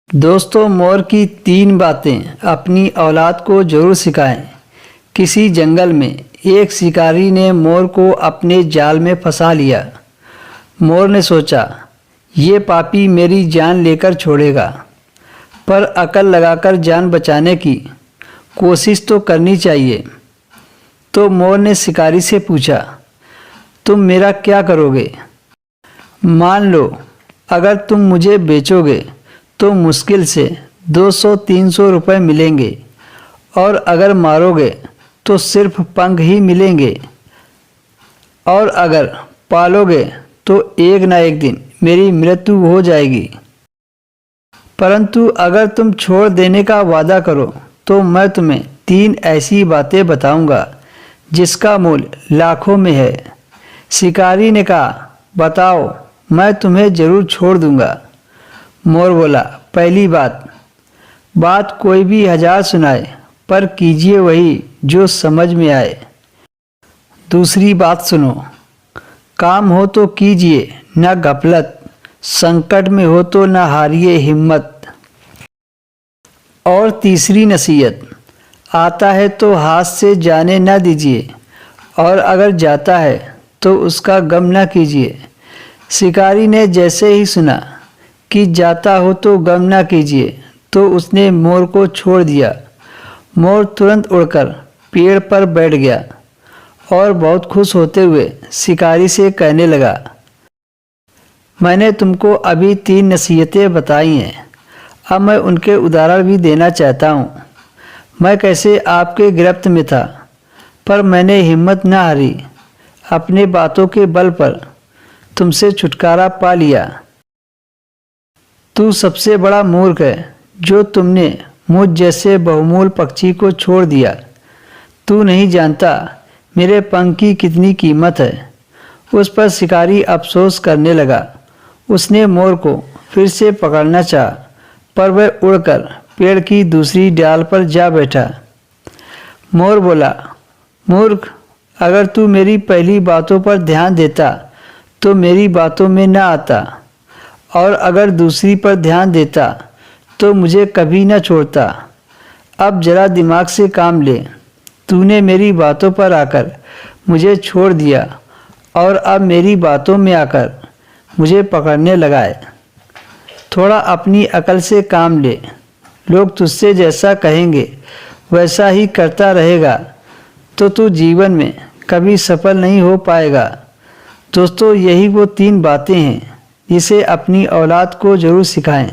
दोस्तों, मोर की 3 बातें अपनी औलाद को जरूर सिखाएं। किसी जंगल में एक शिकारी ने मोर को अपने जाल में फंसा लिया। मोर ने सोचा, ये पापी मेरी जान लेकर छोड़ेगा, पर अकल लगाकर जान बचाने की कोशिश तो करनी चाहिए। तो मोर ने शिकारी से पूछा, तुम मेरा क्या करोगे? मान लो अगर तुम मुझे बेचोगे तो मुश्किल से 200-300 रुपये मिलेंगे, और अगर मारोगे तो सिर्फ पंख ही मिलेंगे, और अगर पालोगे तो एक ना एक दिन मेरी मृत्यु हो जाएगी। परंतु अगर तुम छोड़ देने का वादा करो तो मैं तुम्हें 3 ऐसी बातें बताऊंगा जिसका मूल्य लाखों में है। शिकारी ने कहा, बताओ, मैं तुम्हें जरूर छोड़ दूंगा। मोर बोला, पहली बात कोई भी 1000 सुनाए, पर कीजिए वही जो समझ में आए। दूसरी बात सुनो, काम हो तो कीजिए न गफलत, संकट में हो तो न हारिए हिम्मत। और तीसरी नसीहत, आता है तो हाथ से जाने न दीजिए, और अगर जाता है तो उसका गम न कीजिए। शिकारी ने जैसे ही सुना कि जाता हो तो गम ना कीजिए, तो उसने मोर को छोड़ दिया। मोर तुरंत उड़कर पेड़ पर बैठ गया और बहुत खुश होते हुए शिकारी से कहने लगा, मैंने तुमको अभी 3 नसीहतें बताई हैं, अब मैं उनके उदाहरण भी देना चाहता हूँ। मैं कैसे आपके गिरफ्त में था, पर मैंने हिम्मत न हारी, अपने बातों के बल पर तुमसे छुटकारा पा लिया। तू सबसे बड़ा मूर्ख है जो तुमने मुझ जैसे बहुमूल्य पक्षी को छोड़ दिया। तू नहीं जानता मेरे पंख की कितनी कीमत है। उस पर शिकारी अफसोस करने लगा। उसने मोर को फिर से पकड़ना चाहा, पर वह उड़कर पेड़ की दूसरी डाल पर जा बैठा। मोर बोला, मूर्ख, अगर तू मेरी पहली बातों पर ध्यान देता तो मेरी बातों में न आता, और अगर दूसरी पर ध्यान देता तो मुझे कभी न छोड़ता। अब जरा दिमाग से काम ले। तूने मेरी बातों पर आकर मुझे छोड़ दिया, और अब मेरी बातों में आकर मुझे पकड़ने लगा है। थोड़ा अपनी अकल से काम ले। लोग तुझसे जैसा कहेंगे वैसा ही करता रहेगा तो तू जीवन में कभी सफल नहीं हो पाएगा। दोस्तों, यही वो 3 बातें हैं जिसे अपनी औलाद को ज़रूर सिखाएं।